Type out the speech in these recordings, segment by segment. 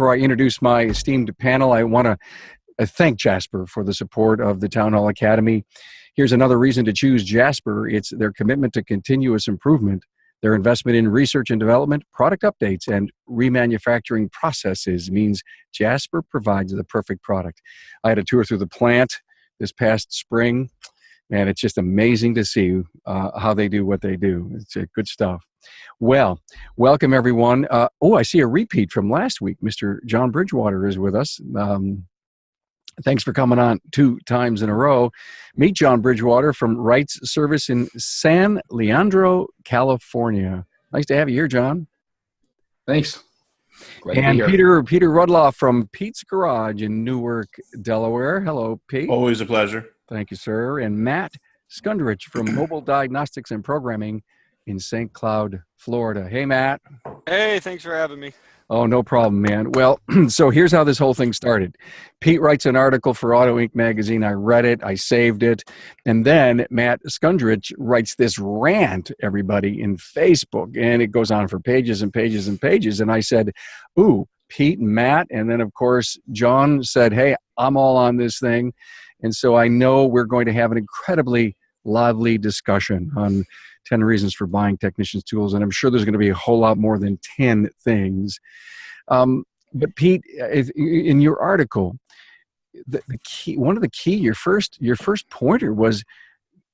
before I introduce my esteemed panel, I want to thank Jasper for the support of the Town Hall Academy. Here's another reason to choose Jasper. It's their commitment to continuous improvement, their investment in research and development, product updates, and remanufacturing processes means Jasper provides the perfect product. I had a tour through the plant this past spring, and it's just amazing to see how they do what they do. It's good stuff. Well, welcome everyone. I see a repeat from last week. Mr. John Bridgewater is with us. Thanks for coming on 2 times in a row. Meet John Bridgewater from Wright's Service in San Leandro, California. Nice to have you here, John. Thanks. Glad and to be here. Peter Rudloff from Pete's Garage in Newark, Delaware. Hello, Pete. Always a pleasure. Thank you, sir. And Matt Skundrich from Mobile Diagnostics and Programming in St. Cloud, Florida. Hey, Matt. Hey, thanks for having me. Oh, no problem, man. Well, so here's how this whole thing started. Pete writes an article for Auto Inc. magazine. I read it. I saved it. And then Matt Skundrich writes this rant, everybody, in Facebook. And it goes on for pages and pages and pages. And I said, ooh, Pete and Matt. And then, of course, John said, hey, I'm all on this thing. And so I know we're going to have an incredibly lively discussion on 10 reasons for buying technicians' tools, and I'm sure there's going to be a whole lot more than 10 things. But Pete, in your article, the key, one of the key, your first pointer was,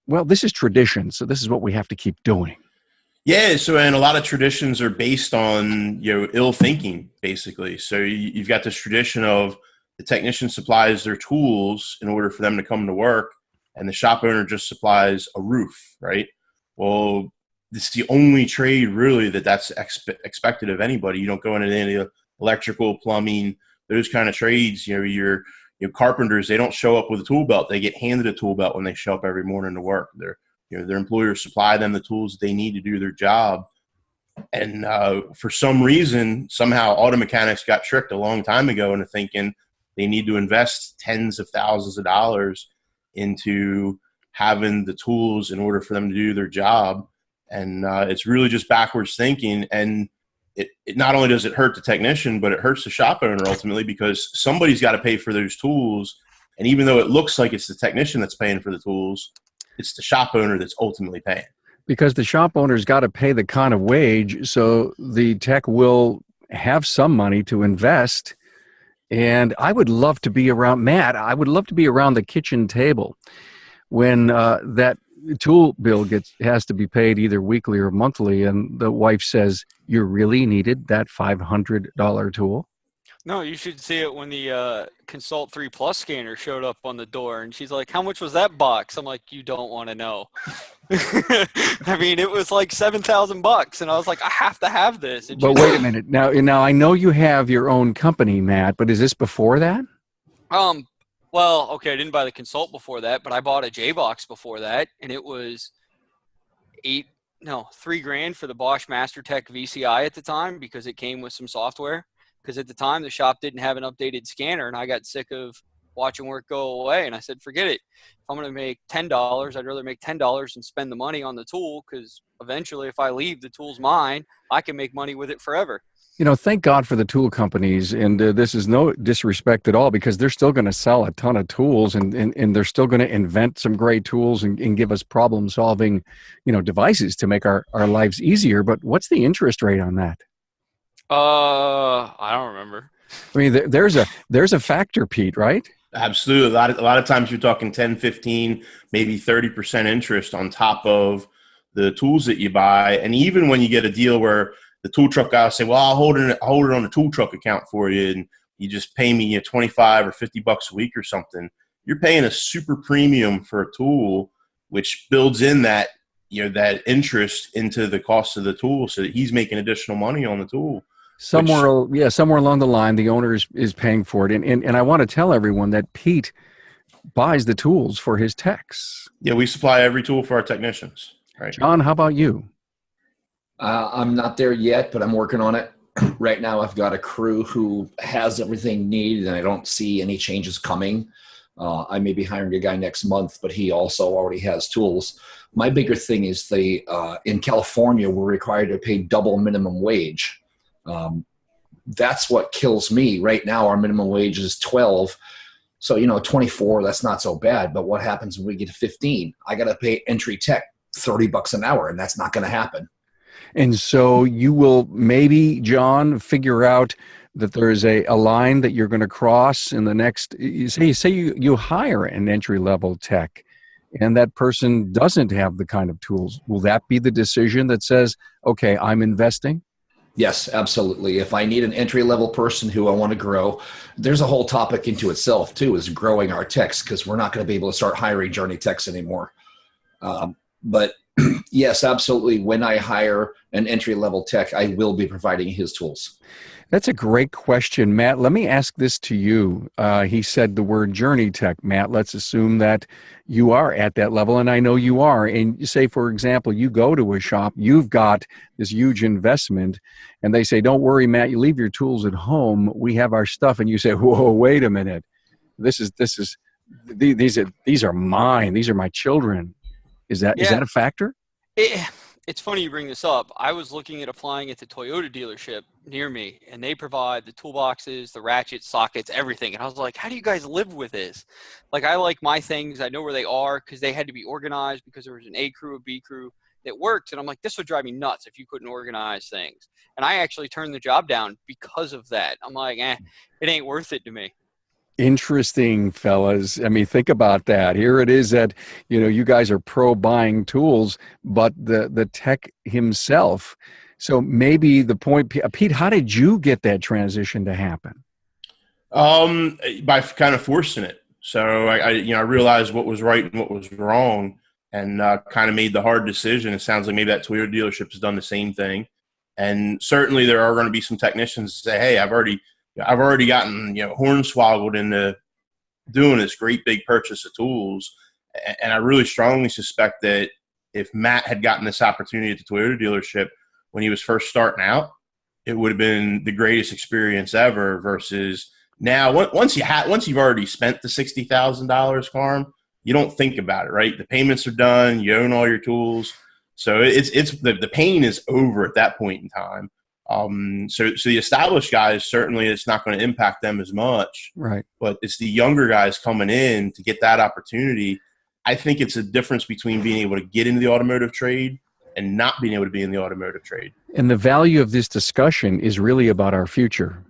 well, this is tradition, so this is what we have to keep doing. Yeah, and a lot of traditions are based on ill thinking, basically. So you've got this tradition of the technician supplies their tools in order for them to come to work, and the shop owner just supplies a roof, right? Well, this is the only trade really that's expected of anybody. You don't go into any electrical, plumbing, those kind of trades. Your carpenters, they don't show up with a tool belt. They get handed a tool belt when they show up every morning to work. Their employers supply them the tools they need to do their job. And for some reason, somehow auto mechanics got tricked a long time ago into thinking they need to invest tens of thousands of dollars into having the tools in order for them to do their job. And it's really just backwards thinking. And it not only does it hurt the technician, but it hurts the shop owner ultimately, because somebody's got to pay for those tools. And even though it looks like it's the technician that's paying for the tools, it's the shop owner that's ultimately paying. Because the shop owner's got to pay the kind of wage, so the tech will have some money to invest. And I would love to be around, Matt, I would love to be around the kitchen table when that tool bill has to be paid either weekly or monthly, and the wife says, you really needed that $500 tool? No, you should see it when the Consult 3 Plus scanner showed up on the door, and she's like, how much was that box? I'm like, you don't want to know. I mean, it was like $7,000, and I was like, I have to have this. But wait a minute. Now I know you have your own company, Matt, but is this before that? Well, okay, I didn't buy the Consult before that, but I bought a J-Box before that, and it was $3,000 for the Bosch MasterTech VCI at the time, because it came with some software. Because at the time, the shop didn't have an updated scanner, and I got sick of watching work go away, and I said, forget it. If I'm going to make $10, I'd rather make $10 and spend the money on the tool, because eventually, if I leave, the tool's mine. I can make money with it forever. Thank God for the tool companies, and this is no disrespect at all, because they're still going to sell a ton of tools, and they're still going to invent some great tools and give us problem-solving, devices to make our lives easier. But what's the interest rate on that? I don't remember. I mean, there's a factor, Pete, right? Absolutely. A lot of times you're talking 10, 15, maybe 30% interest on top of the tools that you buy. And even when you get a deal where the tool truck guy will say, well, I'll hold it on the tool truck account for you, and you just pay me $25 or $50 a week or something, you're paying a super premium for a tool, which builds in that that interest into the cost of the tool, so that he's making additional money on the tool. Somewhere along the line, the owner is paying for it. And I want to tell everyone that Pete buys the tools for his techs. Yeah, we supply every tool for our technicians. Right. John, how about you? I'm not there yet, but I'm working on it. Right now, I've got a crew who has everything needed, and I don't see any changes coming. I may be hiring a guy next month, but he also already has tools. My bigger thing is in California, we're required to pay double minimum wage. that's what kills me right now. Our minimum wage is 12. So, 24, that's not so bad. But what happens when we get to 15? I got to pay entry tech $30 an hour, and that's not going to happen. And so you will maybe, John, figure out that there is a line that you're going to cross in the next, say you hire an entry-level tech, and that person doesn't have the kind of tools. Will that be the decision that says, okay, I'm investing? Yes, absolutely. If I need an entry-level person who I want to grow, there's a whole topic into itself too, is growing our techs, because we're not going to be able to start hiring journey techs anymore. But yes, absolutely. When I hire an entry-level tech, I will be providing his tools. That's a great question, Matt. Let me ask this to you. He said the word journey tech. Matt, let's assume that you are at that level, and I know you are. And say, for example, you go to a shop, you've got this huge investment, and they say, don't worry, Matt, you leave your tools at home. We have our stuff. And you say, whoa, wait a minute. These are mine. These are my children. Is that a factor? It's funny you bring this up. I was looking at applying at the Toyota dealership near me, and they provide the toolboxes, the ratchets, sockets, everything. And I was like, how do you guys live with this? Like, I like my things. I know where they are because they had to be organized because there was an A crew, a B crew that worked. And I'm like, this would drive me nuts if you couldn't organize things. And I actually turned the job down because of that. I'm like, it ain't worth it to me. Interesting, fellas. I mean, think about that. Here it is that, you guys are pro buying tools, but the tech himself. So maybe the point, Pete, how did you get that transition to happen? By kind of forcing it. So I realized what was right and what was wrong, and kind of made the hard decision. It sounds like maybe that Toyota dealership has done the same thing. And certainly there are going to be some technicians that say, hey, I've already gotten, hornswoggled into doing this great big purchase of tools. And I really strongly suspect that if Matt had gotten this opportunity at the Toyota dealership when he was first starting out, it would have been the greatest experience ever, versus now once you've already spent the $60,000, Carm, you don't think about it, right? The payments are done. You own all your tools. So it's the pain is over at that point in time. So the established guys, certainly it's not going to impact them as much, right? But it's the younger guys coming in to get that opportunity. I think it's a difference between being able to get into the automotive trade and not being able to be in the automotive trade. And the value of this discussion is really about our future.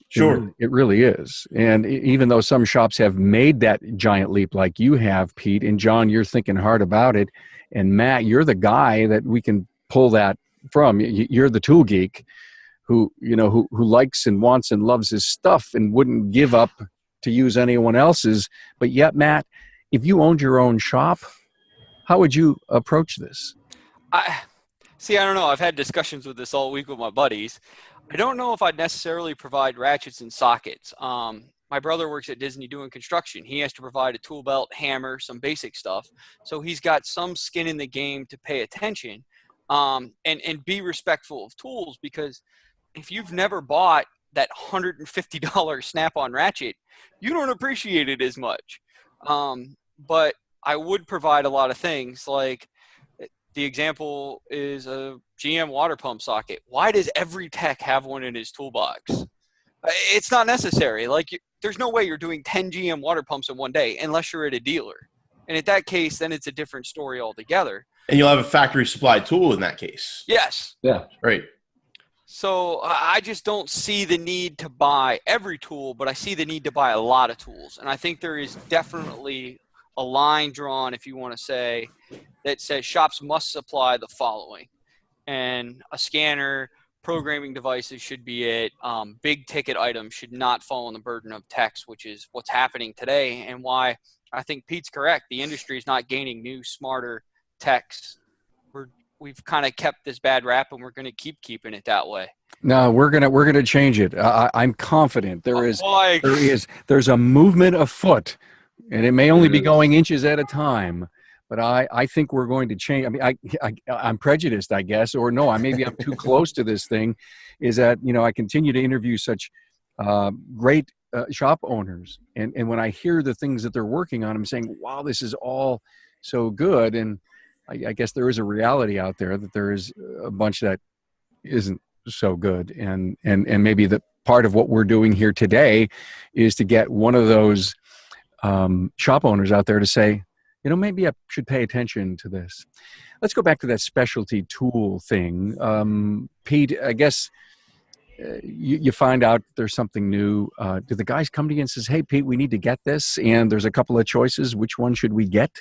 Sure. It really is. And even though some shops have made that giant leap like you have, Pete, and John, you're thinking hard about it. And Matt, you're the guy that we can pull that from. You're the tool geek who likes and wants and loves his stuff and wouldn't give up to use anyone else's. But yet, Matt, if you owned your own shop, how would you approach this? I don't know. I've had discussions with this all week with my buddies. I don't know if I'd necessarily provide ratchets and sockets. My brother works at Disney doing construction. He has to provide a tool belt, hammer, some basic stuff. So he's got some skin in the game to pay attention and be respectful of tools, because if you've never bought that $150 Snap-on ratchet, you don't appreciate it as much. But I would provide a lot of things. Like the example is a GM water pump socket. Why does every tech have one in his toolbox? It's not necessary. Like, there's no way you're doing 10 GM water pumps in one day unless you're at a dealer. And at that case, then it's a different story altogether. And you'll have a factory supplied tool in that case. Yes. Yeah. Right. So I just don't see the need to buy every tool, but I see the need to buy a lot of tools. And I think there is definitely a line drawn, if you want to say, that says shops must supply the following. And a scanner, programming devices should be it. Big ticket items should not fall on the burden of techs, which is what's happening today, and why I think Pete's correct. The industry is not gaining new, smarter techs. We've kind of kept this bad rap, and we're going to keep keeping it that way. No, we're gonna change it. I'm confident there's a movement afoot, and it may only be going inches at a time. But I think we're going to change. I mean, I'm prejudiced, I guess, or no, maybe I'm too close to this thing. Is that I continue to interview such great shop owners, and when I hear the things that they're working on, I'm saying, wow, this is all so good. And I guess there is a reality out there that there is a bunch that isn't so good, and maybe the part of what we're doing here today is to get one of those shop owners out there to say, maybe I should pay attention to this. Let's go back to that specialty tool thing. Pete, I guess you find out there's something new. Do the guys come to you and says, hey, Pete, we need to get this, and there's a couple of choices. Which one should we get?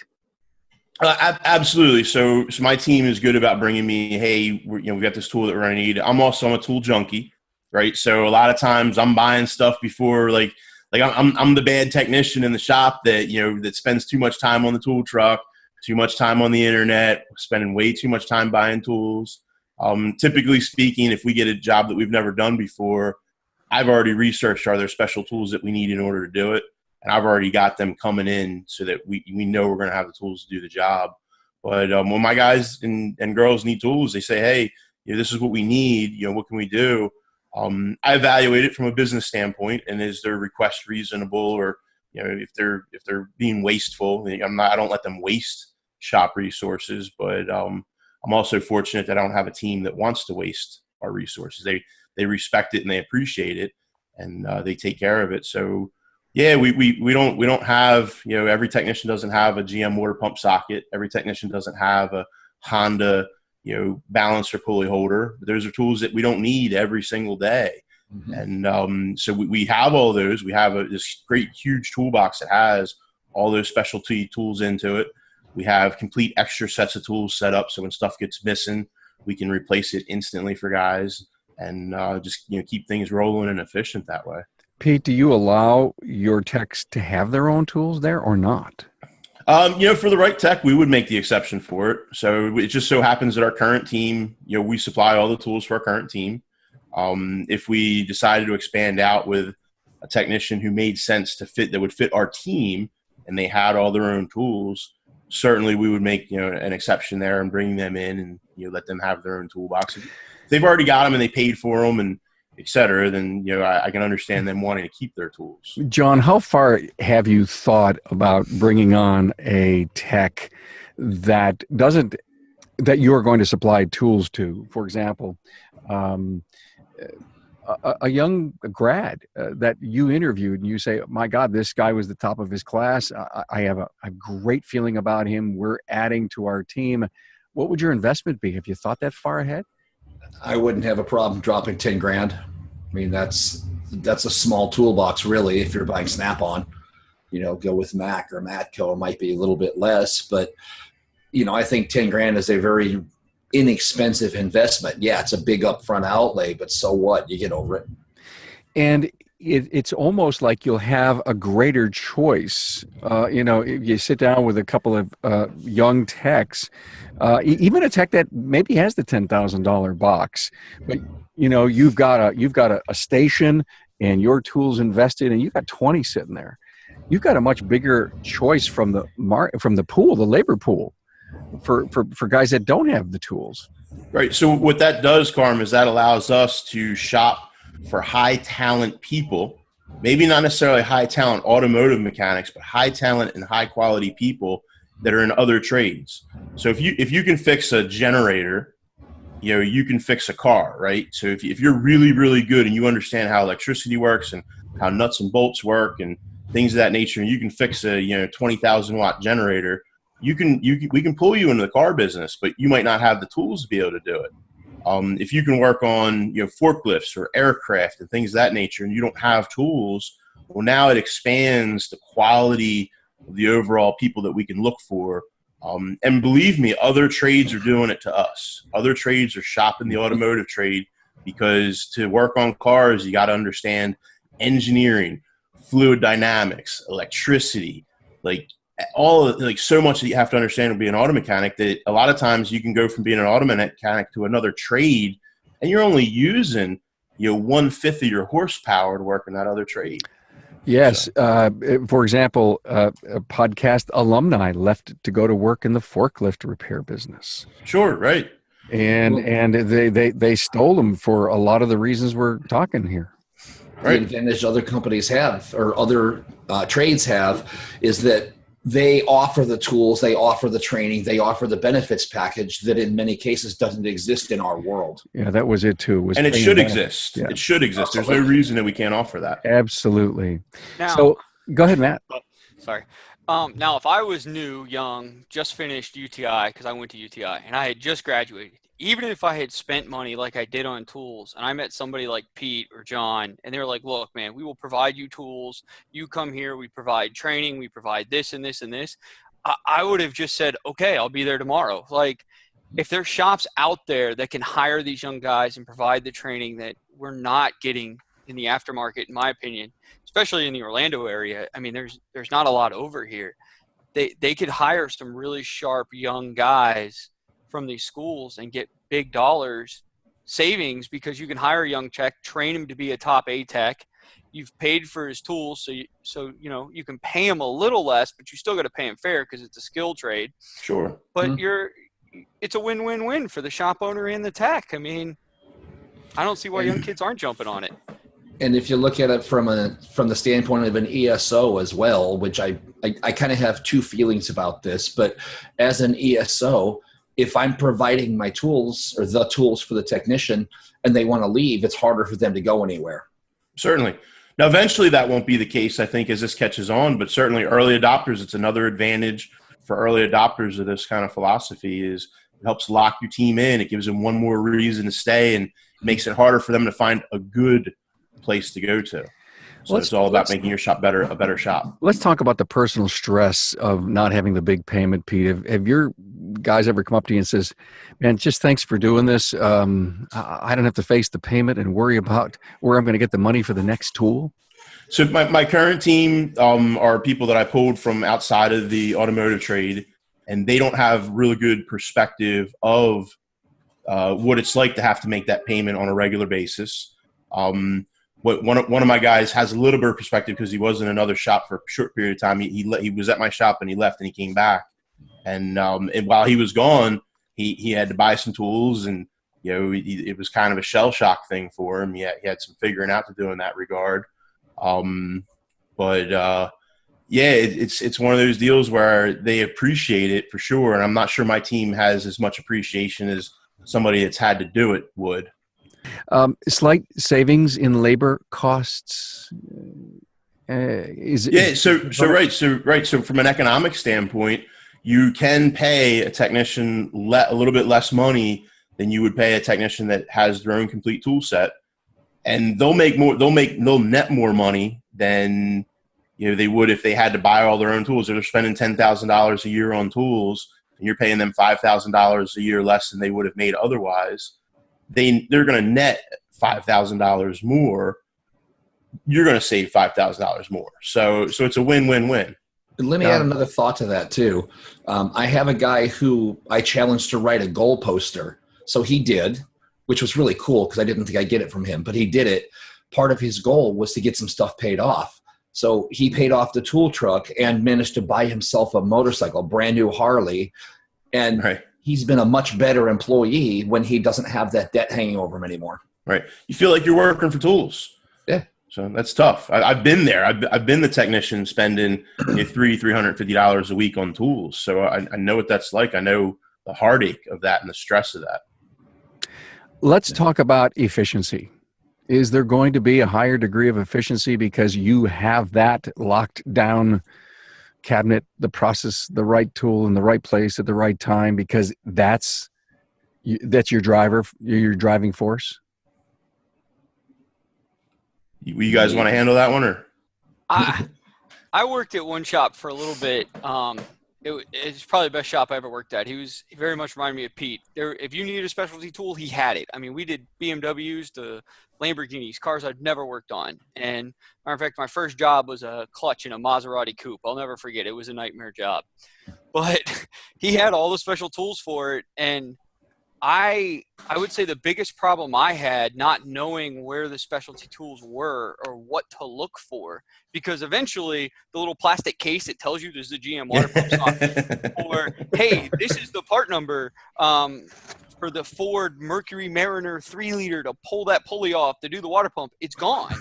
Absolutely. So my team is good about bringing me, hey, we got this tool that we're going to need. I'm a tool junkie, right? So a lot of times I'm buying stuff before, like I'm the bad technician in the shop that, that spends too much time on the tool truck, too much time on the internet, spending way too much time buying tools. Typically speaking, if we get a job that we've never done before, I've already researched, are there special tools that we need in order to do it? And I've already got them coming in so that we know we're going to have the tools to do the job. But when my guys and girls need tools, they say, hey, this is what we need. What can we do? I evaluate it from a business standpoint, and is their request reasonable, or if they're being wasteful. I don't let them waste shop resources, but I'm also fortunate that I don't have a team that wants to waste our resources. They respect it and they appreciate it, and they take care of it. So yeah, we don't have, every technician doesn't have a GM water pump socket. Every technician doesn't have a Honda, balancer pulley holder. Those are tools that we don't need every single day. Mm-hmm. And so we have all those. We have this great, huge toolbox that has all those specialty tools into it. We have complete extra sets of tools set up, so when stuff gets missing, we can replace it instantly for guys, and just keep things rolling and efficient that way. Pete, do you allow your techs to have their own tools there or not? For the right tech, we would make the exception for it. So it just so happens that our current team, we supply all the tools for our current team. If we decided to expand out with a technician who made sense that would fit our team, and they had all their own tools, certainly we would make an exception there and bring them in and let them have their own toolbox. If they've already got them and they paid for them and et cetera, then I can understand them wanting to keep their tools. John, how far have you thought about bringing on a tech that you're going to supply tools to? For example, a young grad that you interviewed, and you say, my God, this guy was the top of his class. I have a great feeling about him. We're adding to our team. What would your investment be? Have you thought that far ahead? I wouldn't have a problem dropping 10 grand. I mean, that's a small toolbox, really. If you're buying Snap-on, go with Mac or Matco. It might be a little bit less, but I think 10 grand is a very inexpensive investment. Yeah, it's a big upfront outlay, but so what? You get over it. And it's almost like you'll have a greater choice. If you sit down with a couple of young techs, even a tech that maybe has the $10,000 box, but you've got a station and your tools invested, and you've got 20 sitting there. You've got a much bigger choice from the pool, the labor pool, for guys that don't have the tools. Right. So what that does, Carm, is that allows us to shop for high talent people, maybe not necessarily high talent automotive mechanics, but high talent and high quality people that are in other trades. So if you can fix a generator, you can fix a car, right? So if you're really, really good and you understand how electricity works and how nuts and bolts work and things of that nature, and you can fix a 20,000 watt generator, we can pull you into the car business, but you might not have the tools to be able to do it. If you can work on forklifts or aircraft and things of that nature, and you don't have tools, well, now it expands the quality of the overall people that we can look for. And believe me, other trades are doing it to us. Other trades are shopping the automotive trade, because to work on cars, you got to understand engineering, fluid dynamics, electricity, so much that you have to understand to be an auto mechanic, that a lot of times you can go from being an auto mechanic to another trade, and you're only using 1/5 of your horsepower to work in that other trade. Yes. For example, a podcast alumni left to go to work in the forklift repair business. Sure, right. And they stole them for a lot of the reasons we're talking here. Right. The advantage other companies have, or other trades have, is that they offer the tools, they offer the training, they offer the benefits package that in many cases doesn't exist in our world. Yeah, that was it too. Was And it paying should benefits. exist. Yeah. It should exist. There's no Absolutely. reason that we can't offer that. Absolutely. Now, So go ahead, Matt. sorry. Now, if I was new, young, just finished UTI, because I went to UTI, and I had just graduated, even if I had spent money like I did on tools, and I met somebody like Pete or John, and they were like, look, man, we will provide you tools. You come here, we provide training, we provide this and this and this. I would have just said, okay, I'll be there tomorrow. Like, if there's shops out there that can hire these young guys and provide the training that we're not getting in the aftermarket, in my opinion, especially in the Orlando area. I mean, there's not a lot over here. They could hire some really sharp young guys from these schools and get big dollars savings, because you can hire a young tech, train him to be a top A tech. You've paid for his tools, so you know you can pay him a little less, but you still got to pay him fair because it's a skill trade. Sure. But it's a win-win-win for the shop owner and the tech. I mean, I don't see why young kids aren't jumping on it. And if you look at it from the standpoint of an ESO as well, which I kind of have two feelings about this, but as an ESO, if I'm providing my tools or the tools for the technician and they want to leave, it's harder for them to go anywhere. Certainly. Now, eventually that won't be the case, I think, as this catches on, but certainly early adopters, it's another advantage for early adopters of this kind of philosophy is it helps lock your team in. It gives them one more reason to stay and makes it harder for them to find a good place to go to. So it's all about making your shop better, a better shop. Let's talk about the personal stress of not having the big payment, Pete. Have your guys ever come up to you and says, man, just thanks for doing this. I don't have to face the payment and worry about where I'm going to get the money for the next tool? So my current team are people that I pulled from outside of the automotive trade, and they don't have really good perspective of what it's like to have to make that payment on a regular basis. One of my guys has a little bit of perspective because he was in another shop for a short period of time. He was at my shop and he left and he came back. And while he was gone, he had to buy some tools, and it was kind of a shell shock thing for him. He had some figuring out to do in that regard. It's one of those deals where they appreciate it for sure. And I'm not sure my team has as much appreciation as somebody that's had to do it would. Slight savings in labor costs. So from an economic standpoint, you can pay a technician a little bit less money than you would pay a technician that has their own complete tool set, and they'll net more money than they would if they had to buy all their own tools. If they're spending $10,000 a year on tools, and you're paying them $5,000 a year less than they would have made otherwise. They're going to net $5,000 more. You're going to save $5,000 more. So it's a win-win-win. Let me add another thought to that too. I have a guy who I challenged to write a goal poster. So he did, which was really cool because I didn't think I'd get it from him, but he did it. Part of his goal was to get some stuff paid off. So he paid off the tool truck and managed to buy himself a motorcycle, brand new Harley. And right. He's been a much better employee when he doesn't have that debt hanging over him anymore. Right. You feel like you're working for tools. Yeah. So that's tough. I've been there. I've been the technician spending $350 a week on tools. So I know what that's like. I know the heartache of that and the stress of that. Let's talk about efficiency. Is there going to be a higher degree of efficiency because you have that locked down cabinet, the process, the right tool in the right place at the right time, because that's your driver, your driving force? You guys want to handle that one, or? I worked at one shop for a little bit. It's probably the best shop I ever worked at. He very much reminded me of Pete. If you needed a specialty tool, he had it. I mean, we did BMWs to Lamborghinis, cars I'd never worked on. And matter of fact, my first job was a clutch in a Maserati coupe. I'll never forget. It was a nightmare job. But he had all the special tools for it. And I would say the biggest problem I had, not knowing where the specialty tools were or what to look for, because eventually the little plastic case that tells you there's the GM water pump socket, or hey, this is the part number for the Ford Mercury Mariner 3-liter to pull that pulley off to do the water pump, it's gone.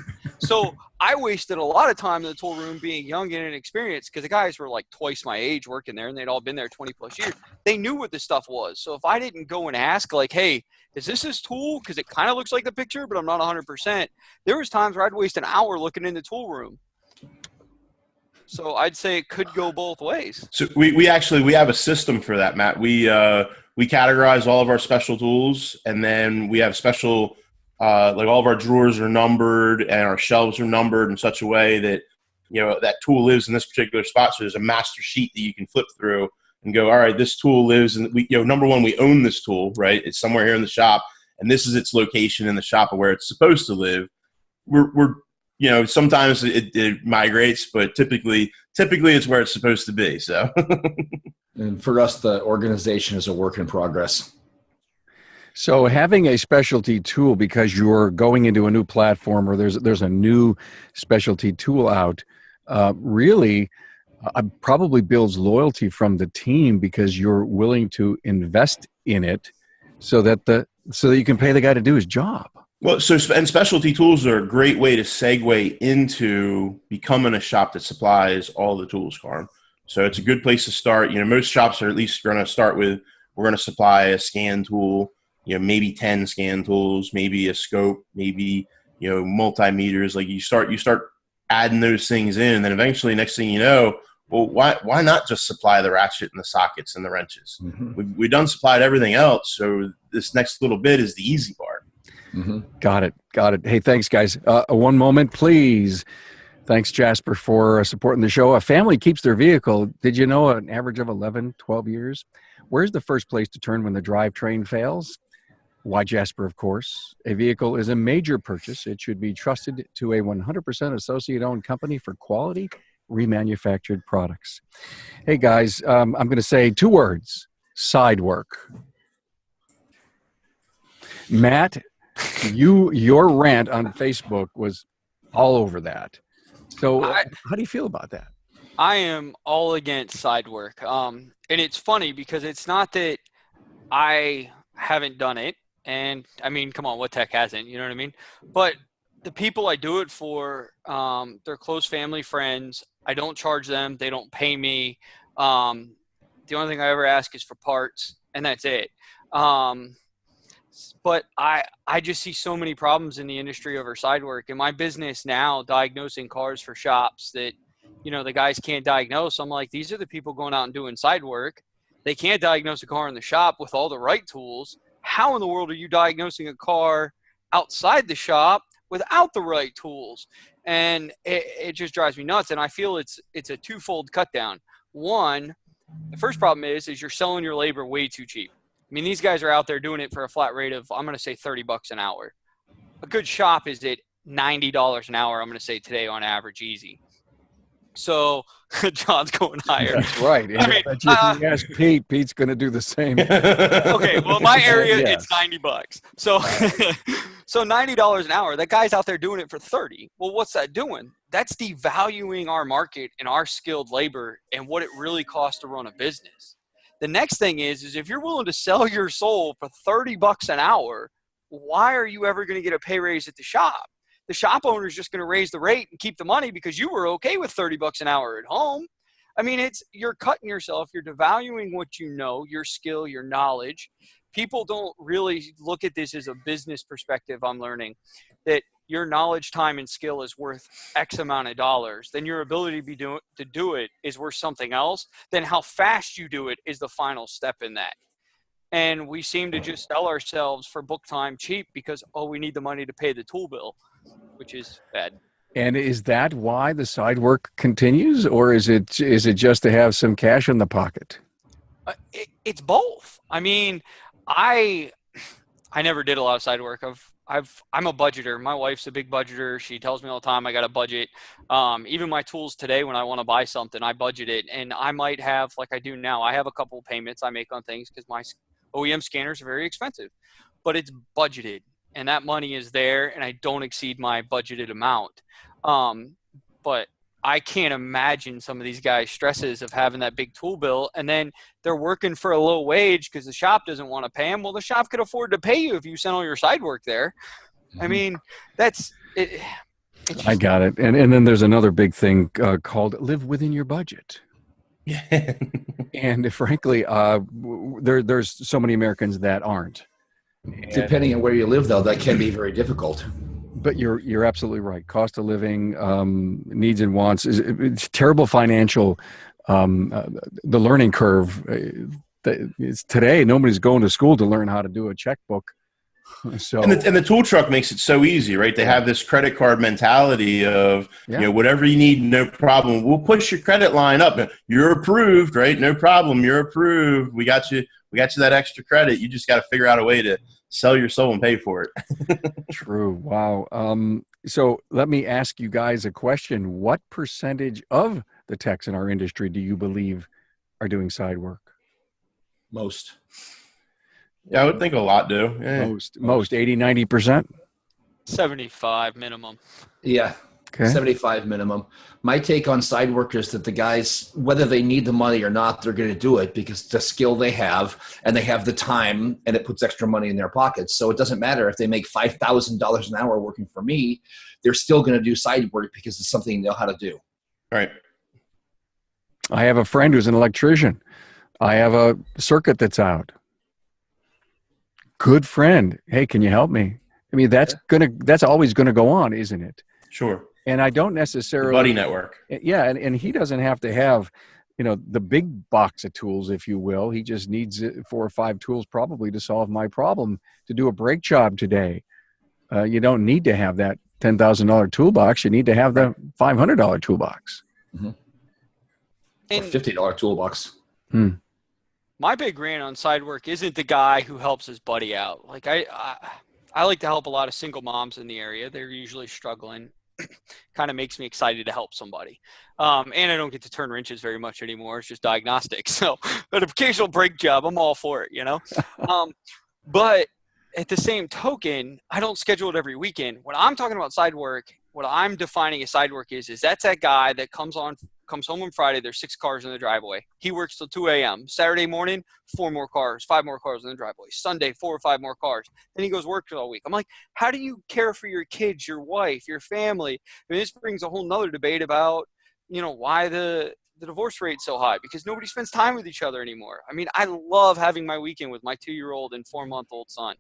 So I wasted a lot of time in the tool room being young and inexperienced because the guys were like twice my age working there and they'd all been there 20 plus years. They knew what this stuff was. So if I didn't go and ask like, hey, is this tool? Because it kind of looks like the picture, but I'm not 100%. There was times where I'd waste an hour looking in the tool room. So I'd say it could go both ways. So we actually have a system for that, Matt. We categorize all of our special tools, and then we have special like all of our drawers are numbered and our shelves are numbered in such a way that that tool lives in this particular spot. So there's a master sheet that you can flip through and go, all right, this tool lives, and we number one, we own this tool, right? It's somewhere here in the shop, and this is its location in the shop of where it's supposed to live. We're sometimes it migrates, but typically it's where it's supposed to be. So, and for us, the organization is a work in progress. So having a specialty tool because you're going into a new platform or there's a new specialty tool out, really probably builds loyalty from the team because you're willing to invest in it so that you can pay the guy to do his job. Well, and specialty tools are a great way to segue into becoming a shop that supplies all the tools, Carm. So it's a good place to start. Most shops are at least going to start with, we're going to supply a scan tool, maybe 10 scan tools, maybe a scope, maybe, multimeters. Like you start adding those things in, and then eventually next thing you know, well, why not just supply the ratchet and the sockets and the wrenches? Mm-hmm. We've done supplied everything else. So this next little bit is the easy part. Mm-hmm. Got it. Hey, thanks, guys. One moment, please. Thanks, Jasper, for supporting the show. A family keeps their vehicle. Did you know an average of 11, 12 years? Where's the first place to turn when the drivetrain fails? Why, Jasper, of course. A vehicle is a major purchase. It should be trusted to a 100% associate-owned company for quality, remanufactured products. Hey, guys, I'm going to say 2 words, side work. Matt, your rant on Facebook was all over that. So how do you feel about that? I am all against side work. And it's funny because it's not that I haven't done it. And I mean, come on, what tech hasn't? You know what I mean? But the people I do it for, they're close family, friends. I don't charge them. They don't pay me. The only thing I ever ask is for parts, and that's it. But I just see so many problems in the industry over side work. In my business now, diagnosing cars for shops that, the guys can't diagnose. I'm like, these are the people going out and doing side work. They can't diagnose a car in the shop with all the right tools. How in the world are you diagnosing a car outside the shop without the right tools? And it just drives me nuts. And I feel it's a twofold cut down. One, the first problem is you're selling your labor way too cheap. I mean, these guys are out there doing it for a flat rate of, I'm going to say $30 an hour. A good shop is at $90 an hour, I'm going to say today on average, easy. So John's going higher. That's right. And I mean, if you ask Pete, Pete's going to do the same. Okay, well, my area, Yes. it's $90. So, so $90 an hour, that guy's out there doing it for 30. Well, what's that doing? That's devaluing our market and our skilled labor and what it really costs to run a business. The next thing is if you're willing to sell your soul for $30 an hour, why are you ever going to get a pay raise at the shop? The shop owner is just going to raise the rate and keep the money because you were okay with $30 an hour at home. I mean, you're cutting yourself. You're devaluing what you know, your skill, your knowledge. People don't really look at this as a business perspective. I'm learning that your knowledge, time, and skill is worth X amount of dollars. Then your ability to do it is worth something else. Then how fast you do it is the final step in that. And we seem to just sell ourselves for book time cheap because, we need the money to pay the tool bill, which is bad. And is that why the side work continues, or is it just to have some cash in the pocket? It's both. I mean, I never did a lot of side work. I'm a budgeter. My wife's a big budgeter. She tells me all the time I got a budget. Even my tools today, when I want to buy something, I budget it. And I might have, like I do now, I have a couple of payments I make on things because my OEM scanners are very expensive, but it's budgeted. And that money is there, and I don't exceed my budgeted amount. But I can't imagine some of these guys' stresses of having that big tool bill, and then they're working for a low wage because the shop doesn't want to pay them. Well, the shop could afford to pay you if you sent all your side work there. Mm-hmm. I mean, that's it. It's I just, got it. And then there's another big thing called live within your budget. Yeah. And frankly, there's so many Americans that aren't. And, Depending on where you live, though, that can be very difficult. but you're absolutely right. Cost of living, needs and wants it's terrible financial. The learning curve. It's today, nobody's going to school to learn how to do a checkbook. So And the tool truck makes it so easy, right? They have this credit card mentality of, Yeah. whatever you need, no problem. We'll push your credit line up. You're approved, right? No problem. You're approved. We got you that extra credit. You just got to figure out a way to sell your soul and pay for it. true. Wow. So let me ask you guys a question. What percentage of the techs in our industry do you believe are doing side work? Most. Yeah, I would think a lot do. Yeah. Most 80, 90%. 75 minimum. Yeah. Okay. 75 minimum. My take on side workers that the guys, whether they need the money or not, they're going to do it because it's a skill they have and they have the time and it puts extra money in their pockets. So it doesn't matter if they make $5,000 an hour working for me, they're still going to do side work because it's something they know how to do. Right. I have a friend who's an electrician. I have a circuit that's out. Good friend. Hey, can you help me? I mean, that's always gonna go on, isn't it? Sure. And I don't The necessarily buddy network. Yeah, and he doesn't have to have, the big box of tools, if you will. He just needs 4 or 5 tools probably to solve my problem to do a brake job today. You don't need to have that $10,000 toolbox. You need to have the $500 toolbox. Or And $50 toolbox. my big rant on side work isn't the guy who helps his buddy out. Like I like to help a lot of single moms in the area. They're usually struggling. Kind of makes me excited to help somebody. And I don't get to turn wrenches very much anymore. It's just diagnostics. So, but an occasional brake job, I'm all for it, But at the same token, I don't schedule it every weekend. When I'm talking about side work, what I'm defining as side work is that's that guy that comes home on Friday, there's 6 cars in the driveway. He works till 2 a.m. Saturday morning, 4 more cars, 5 more cars in the driveway. Sunday, 4 or 5 more cars. Then he goes work all week. I'm like, how do you care for your kids, your wife, your family? I mean, this brings a whole nother debate about, why the divorce rate's so high, because nobody spends time with each other anymore. I mean, I love having my weekend with my 2-year-old and 4-month-old son.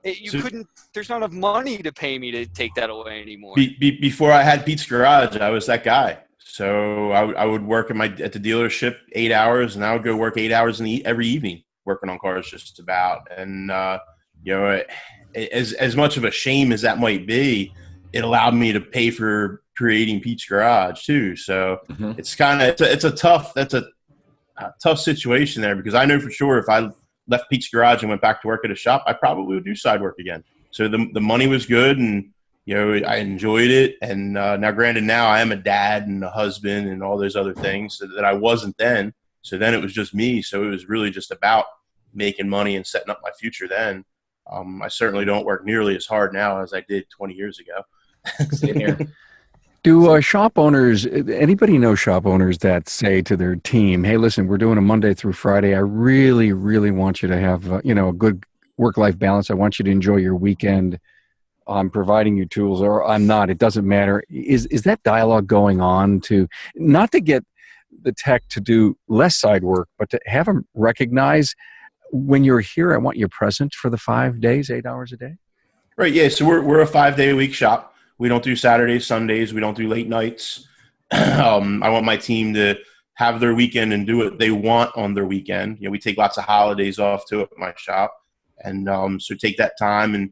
There's not enough money to pay me to take that away anymore. Before I had Pete's Garage, I was that guy. So I would work at the dealership 8 hours, and I would go work 8 hours every evening working on cars just about. And, as much of a shame as that might be, it allowed me to pay for creating Pete's Garage too. So it's a tough situation there, because I know for sure if I left Pete's Garage and went back to work at a shop, I probably would do side work again. So the money was good, and I enjoyed it. And now, granted, now I am a dad and a husband and all those other things that I wasn't then. So then it was just me. So it was really just about making money and setting up my future then. I certainly don't work nearly as hard now as I did 20 years ago. Same here. Do shop owners, anybody know shop owners that say to their team, hey, listen, we're doing a Monday through Friday. I really, really want you to have, a good work-life balance. I want you to enjoy your weekend. I'm providing you tools, or I'm not. It doesn't matter. Is that dialogue going on to, not to get the tech to do less side work, but to have them recognize, when you're here, I want you present for the 5 days, 8 hours a day? Right, yeah. So we're a 5-day-a-week shop. We don't do Saturdays, Sundays. We don't do late nights. I want my team to have their weekend and do what they want on their weekend. We take lots of holidays off too at my shop. And so take that time, and,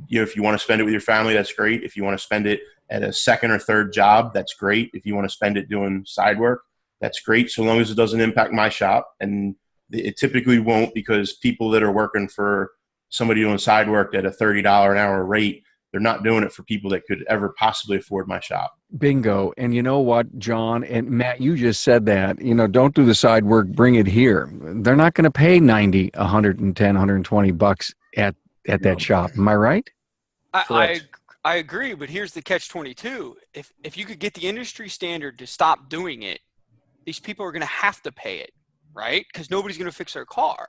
if you want to spend it with your family, that's great. If you want to spend it at a second or third job, that's great. If you want to spend it doing side work, that's great, so long as it doesn't impact my shop. And it typically won't, because people that are working for somebody doing side work at a $30 an hour rate, they're not doing it for people that could ever possibly afford my shop. Bingo. And you know what, John and Matt, you just said that, don't do the side work, bring it here. They're not going to pay 90, 110, 120 bucks at that shop. Am I right? I agree, but here's the catch-22. If you could get the industry standard to stop doing it, these people are going to have to pay it, right? Because nobody's going to fix their car.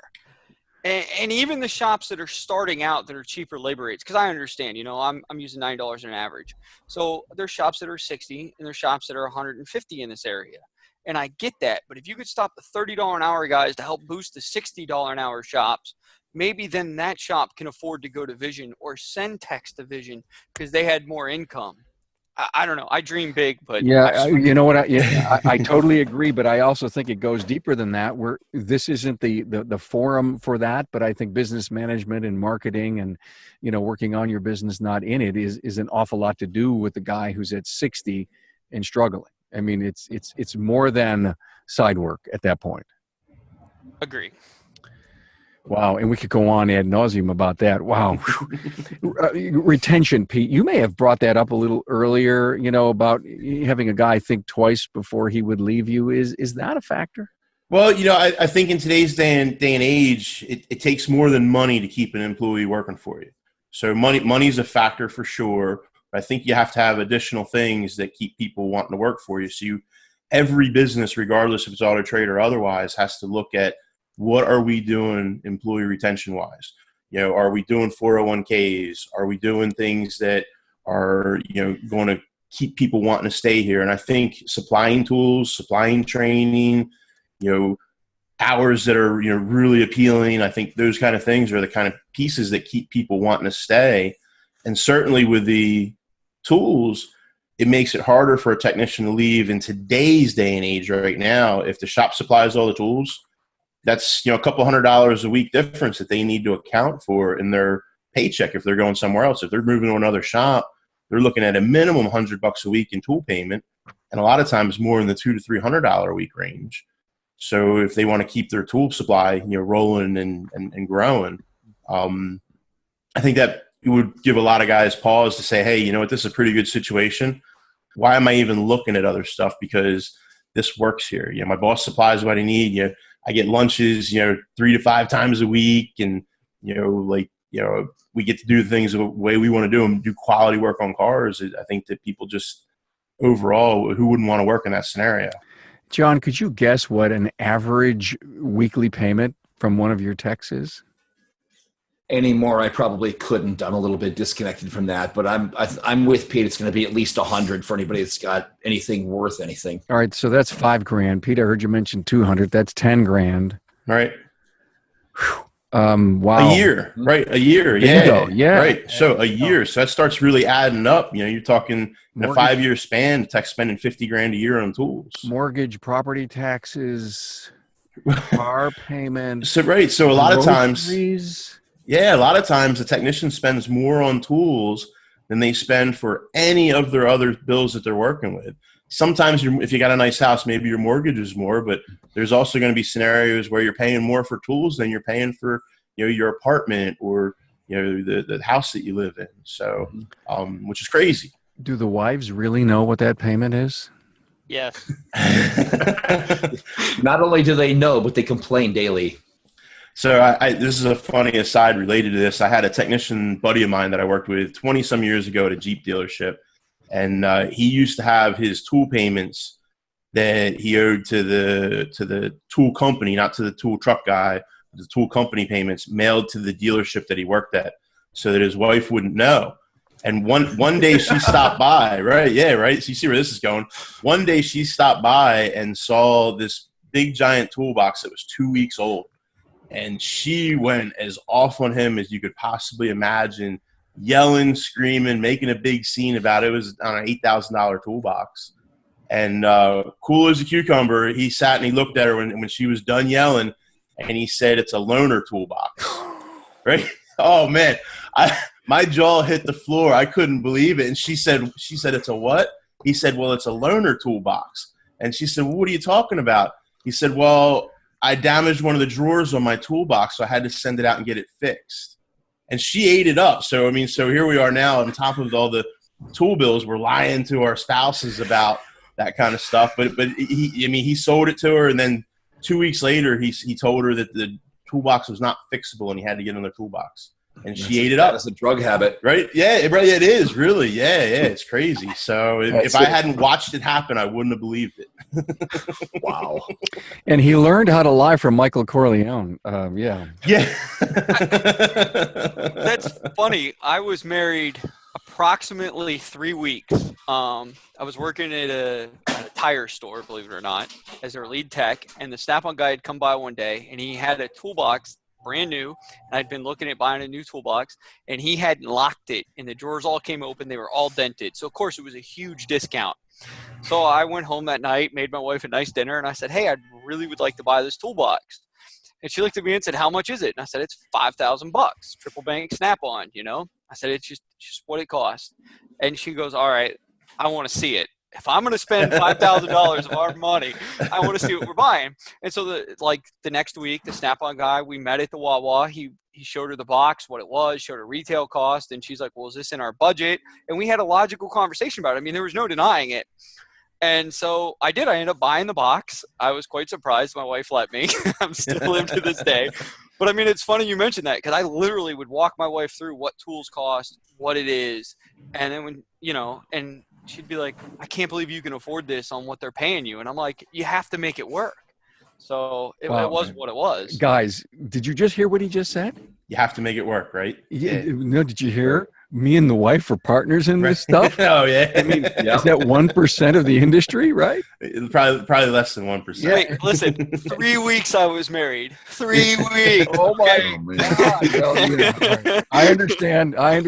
And even the shops that are starting out that are cheaper labor rates, because I understand, I'm using $90 an average. So there's shops that are 60 and there's shops that are 150 in this area. And I get that. But if you could stop the $30 an hour guys to help boost the $60 an hour shops, maybe then that shop can afford to go to Vision or send techs to Vision because they had more income. I don't know. I dream big, but Yeah, you know what? I totally agree, but I also think it goes deeper than that. Where this isn't the forum for that, but I think business management and marketing and working on your business, not in it, is an awful lot to do with the guy who's at 60 and struggling. I mean, it's more than side work at that point. agree. Wow, and we could go on ad nauseum about that. Wow. Retention, Pete, you may have brought that up a little earlier, about having a guy think twice before he would leave you. Is that a factor? Well, I think in today's day and age, it takes more than money to keep an employee working for you. So money's a factor for sure. But I think you have to have additional things that keep people wanting to work for you. So every business, regardless if it's auto trade or otherwise, has to look at, what are we doing employee retention wise? Are we doing 401ks? Are we doing things that are, going to keep people wanting to stay here? And I think supplying tools, supplying training, hours that are, really appealing. I think those kind of things are the kind of pieces that keep people wanting to stay. And certainly with the tools, it makes it harder for a technician to leave in today's day and age right now. If the shop supplies all the tools, that's a couple $100 a week difference that they need to account for in their paycheck if they're going somewhere else. If they're moving to another shop, they're looking at a minimum $100 a week in tool payment, and a lot of times more in the $200 to $300 a week range. So if they want to keep their tool supply rolling and growing, I think that it would give a lot of guys pause to say, hey, this is a pretty good situation. Why am I even looking at other stuff? Because this works here. My boss supplies what I need. I get lunches, 3 to 5 times a week, and we get to do things the way we want to do them, do quality work on cars. I think that people just overall, who wouldn't want to work in that scenario? John, could you guess what an average weekly payment from one of your techs is? Anymore, I probably couldn't. I'm a little bit disconnected from that, but I'm with Pete. It's going to be at least 100 for anybody that's got anything worth anything. All right, so that's $5,000. Pete, I heard you mention 200. That's $10,000. Right. Wow. A year, right? A year. There you go. Yeah. Right. So a year. So that starts really adding up. You're talking in a 5-year span, tech's spending $50,000 a year on tools. Mortgage, property taxes, car payments. So right. So a lot of times. Groceries. Yeah, a lot of times a technician spends more on tools than they spend for any of their other bills that they're working with. Sometimes if you got a nice house, maybe your mortgage is more, but there's also going to be scenarios where you're paying more for tools than you're paying for your apartment or the house that you live in. So, which is crazy. Do the wives really know what that payment is? Yes. Not only do they know, but they complain daily. So this is a funny aside related to this. I had a technician buddy of mine that I worked with 20 some years ago at a Jeep dealership. And he used to have his tool payments that he owed to the tool company, not to the tool truck guy, the tool company payments mailed to the dealership that he worked at so that his wife wouldn't know. And one day she stopped by, right? Yeah, right. So you see where this is going. One day she stopped by and saw this big giant toolbox that was 2 weeks old. And she went as off on him as you could possibly imagine, yelling, screaming, making a big scene about it. It was on an $8,000 toolbox. And cool as a cucumber, he sat and he looked at her when she was done yelling, and he said, "It's a loaner toolbox." Right? Oh, man. My jaw hit the floor. I couldn't believe it. And she said, "It's a what?" He said, "Well, it's a loaner toolbox." And she said, "Well, what are you talking about?" He said, "Well, I damaged one of the drawers on my toolbox, so I had to send it out and get it fixed." And she ate it up. So here we are now on top of all the tool bills. We're lying to our spouses about that kind of stuff. But he sold it to her, and then 2 weeks later, he told her that the toolbox was not fixable and he had to get another toolbox. and That's she ate it bad up. as a drug habit. Right? Yeah, it is really. Yeah, it's crazy. So if I hadn't watched it happen, I wouldn't have believed it. Wow. And he learned how to lie from Michael Corleone. Yeah. Yeah. That's funny. I was married approximately 3 weeks. I was working at a tire store, believe it or not, as their lead tech. And the Snap-on guy had come by one day, and he had a toolbox, brand new. And I'd been looking at buying a new toolbox, and he hadn't locked it. And the drawers all came open. They were all dented. So, of course, it was a huge discount. So I went home that night, made my wife a nice dinner, and I said, hey, I really would like to buy this toolbox. And she looked at me and said, how much is it? And I said, it's $5,000, triple bank Snap-on, you know? I said, it's just what it costs. And she goes, all right, I want to see it. If I'm going to spend $5,000 of our money, I want to see what we're buying. And so the next week, the Snap-on guy, we met at the Wawa. He showed her the box, what it was, showed her retail cost. And she's like, well, is this in our budget? And we had a logical conversation about it. I mean, there was no denying it. And so I did. I ended up buying the box. I was quite surprised my wife let me. I'm still in to this day. But, I mean, it's funny you mentioned that because I literally would walk my wife through what tools cost, what it is. And then when, and she'd be like, I can't believe you can afford this on what they're paying you. And I'm like, you have to make it work. So it was what it was. Guys, did you just hear what he just said? You have to make it work, right? Yeah. No, did you hear? Me and the wife are partners in this stuff. Oh, yeah. I mean, is that 1% of the industry, right? It's probably less than 1%. Yeah. Wait, listen, 3 weeks I was married. 3 weeks. Oh my man. God. Well, right. I understand. I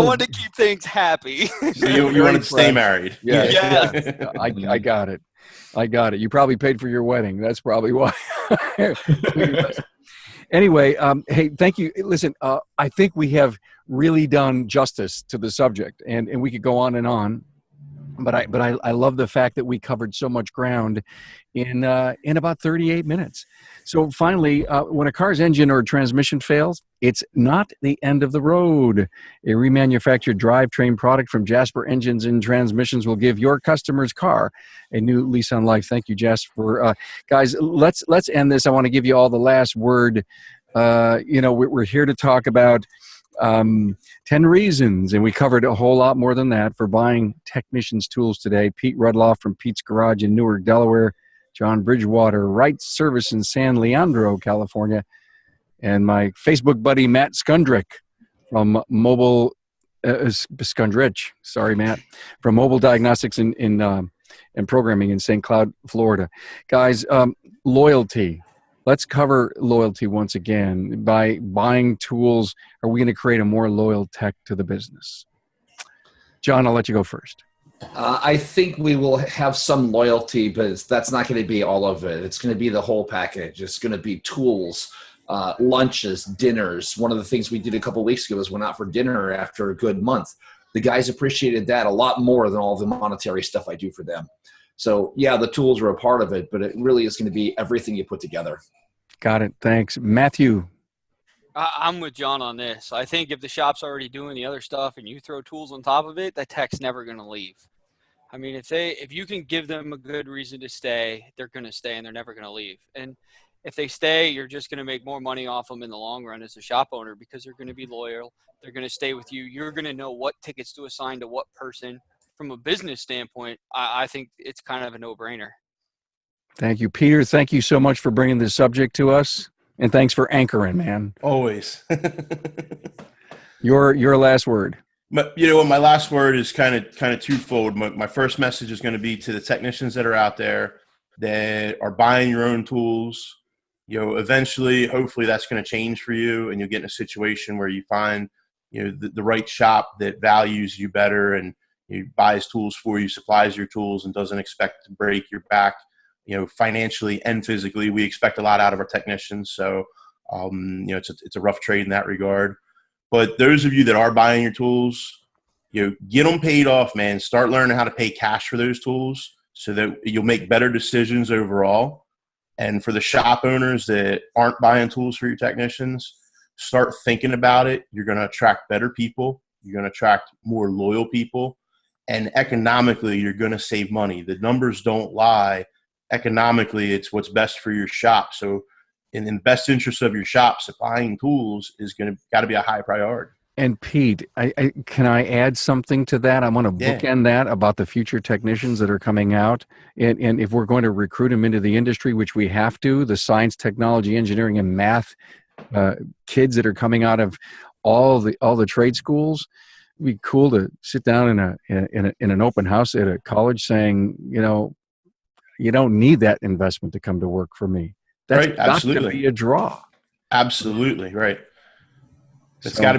wanted to keep things happy. So you wanted to stay married. Yeah. Yes. I got it. You probably paid for your wedding. That's probably why. Anyway, hey, thank you. Listen, I think we have really done justice to the subject, and we could go on and on. But I love the fact that we covered so much ground in about 38 minutes. So finally, when a car's engine or transmission fails, it's not the end of the road. A remanufactured drivetrain product from Jasper Engines and Transmissions will give your customer's car a new lease on life. Thank you, Jasper. Guys, let's end this. I want to give you all the last word. We're here to talk about 10 reasons, and we covered a whole lot more than that, for buying technicians' tools today. Pete Rudloff from Pete's Garage in Newark, Delaware. John Bridgewater, Wright Service in San Leandro, California. And my Facebook buddy, Matt Skundrich from Mobile Skundrich. Sorry, Matt. From Mobile Diagnostics and Programming in St. Cloud, Florida. Guys, loyalty. Let's cover loyalty once again. By buying tools, are we going to create a more loyal tech to the business? John, I'll let you go first. I think we will have some loyalty, but that's not going to be all of it. It's going to be the whole package. It's going to be tools, lunches, dinners. One of the things we did a couple of weeks ago was went out for dinner after a good month. The guys appreciated that a lot more than all the monetary stuff I do for them. So, yeah, the tools are a part of it, but it really is going to be everything you put together. Got it. Thanks. Matthew. I'm with John on this. I think if the shop's already doing the other stuff and you throw tools on top of it, that tech's never going to leave. I mean, if you can give them a good reason to stay, they're going to stay and they're never going to leave. And if they stay, you're just going to make more money off them in the long run as a shop owner, because they're going to be loyal. They're going to stay with you. You're going to know what tickets to assign to what person. From a business standpoint, I think it's kind of a no-brainer. Thank you, Peter. Thank you so much for bringing this subject to us. And thanks for anchoring, man. Always. Your last word. But you know what? My last word is kind of twofold. My first message is going to be to the technicians that are out there that are buying your own tools. Eventually, hopefully, that's going to change for you, and you'll get in a situation where you find, the right shop that values you better and buys tools for you, supplies your tools, and doesn't expect to break your back, financially and physically. We expect a lot out of our technicians, so it's a rough trade in that regard. But those of you that are buying your tools, get them paid off, man. Start learning how to pay cash for those tools so that you'll make better decisions overall. And for the shop owners that aren't buying tools for your technicians, start thinking about it. You're going to attract better people. You're going to attract more loyal people. And economically, you're going to save money. The numbers don't lie. Economically, it's what's best for your shop. So in the best interest of your shop, supplying tools is got to be a high priority. And Pete, can I add something to that? I want to Yeah. bookend that about the future technicians that are coming out. And if we're going to recruit them into the industry, which we have to, the science, technology, engineering, and math kids that are coming out of all the trade schools, it'd be cool to sit down in an open house at a college saying, you know, you don't need that investment to come to work for me. That's Right, not going to absolutely. be a draw. Absolutely, right. That's So- got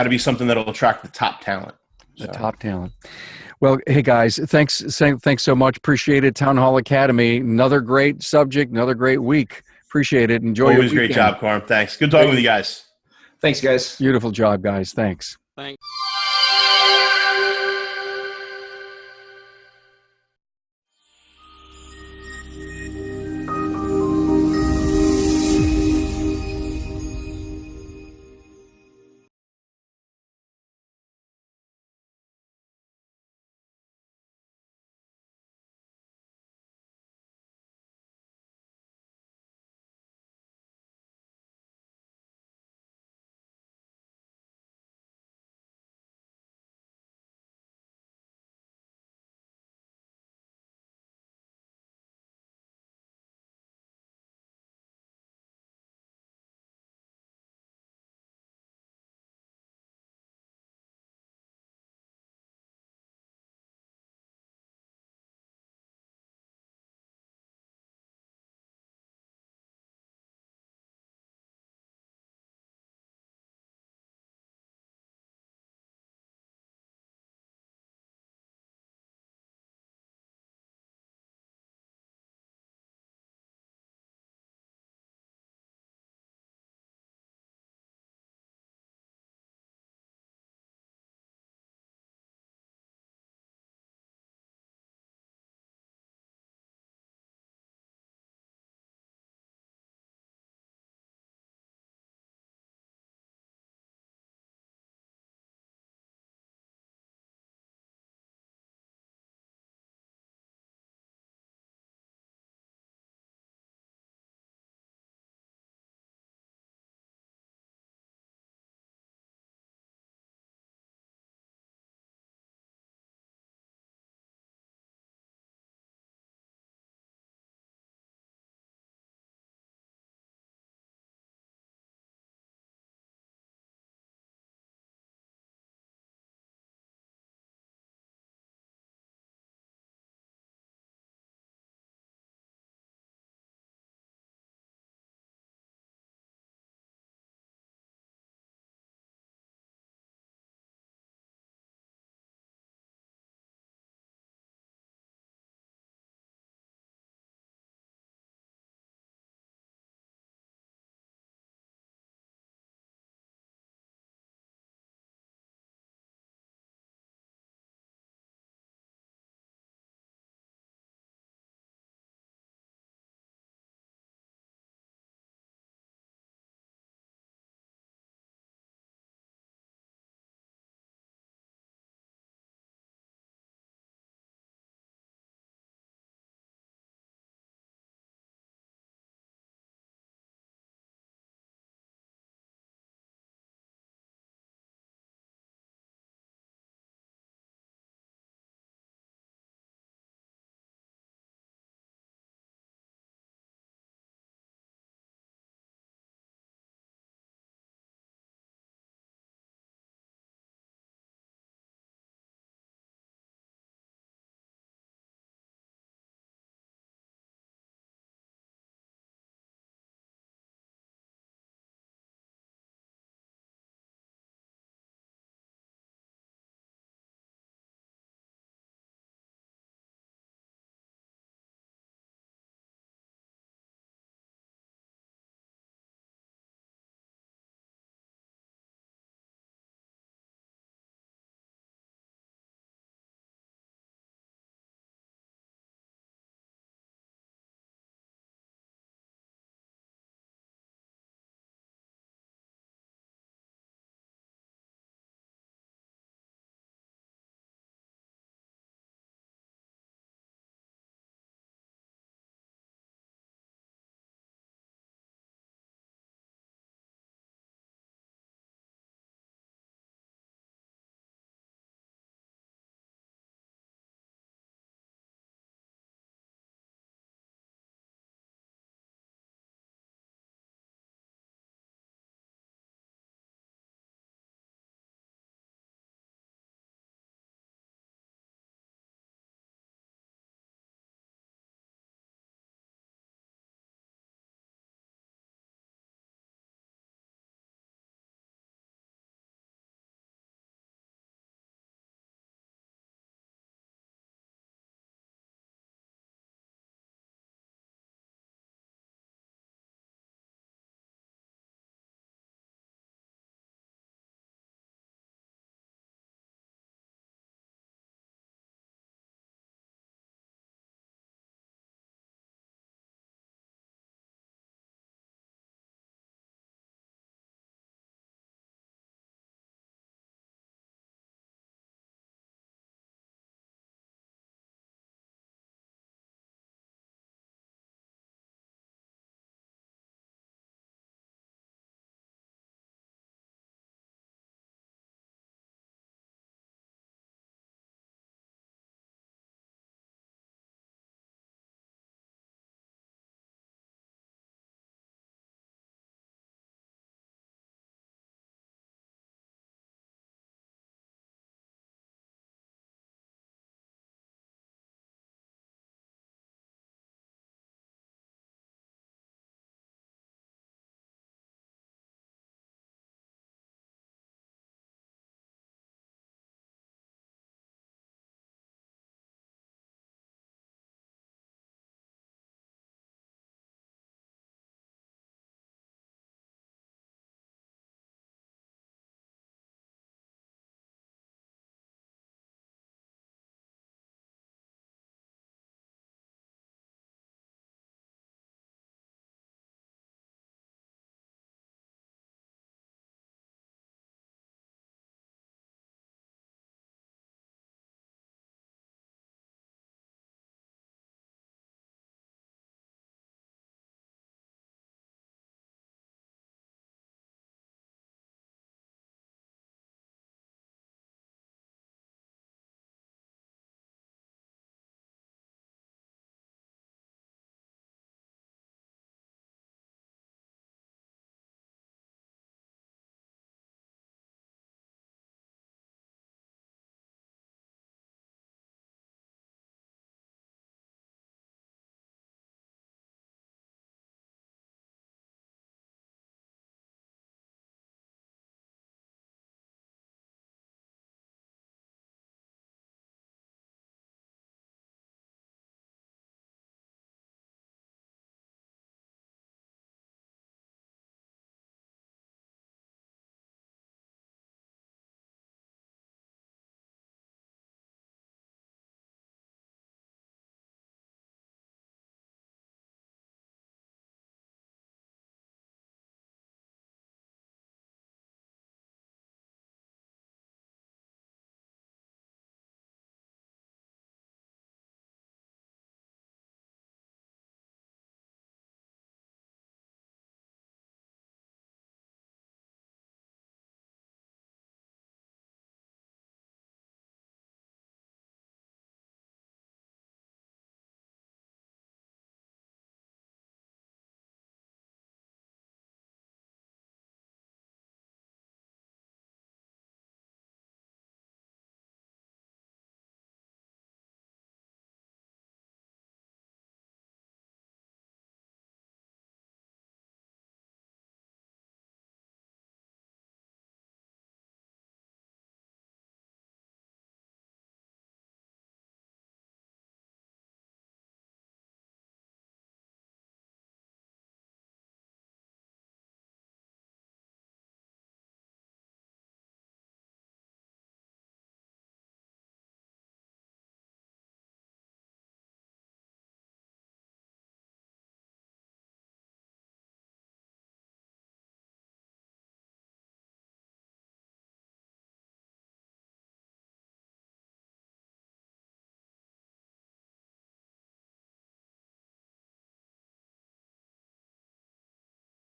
to be something that'll attract the top talent. The So, top talent. Well, hey guys, thanks so much. Appreciate it. Town Hall Academy, another great subject, another great week. Appreciate it. Enjoy your always weekend. great job, Carm. Thanks. Good talking with you guys. Thanks, guys. Beautiful job, guys. Thanks. Thanks.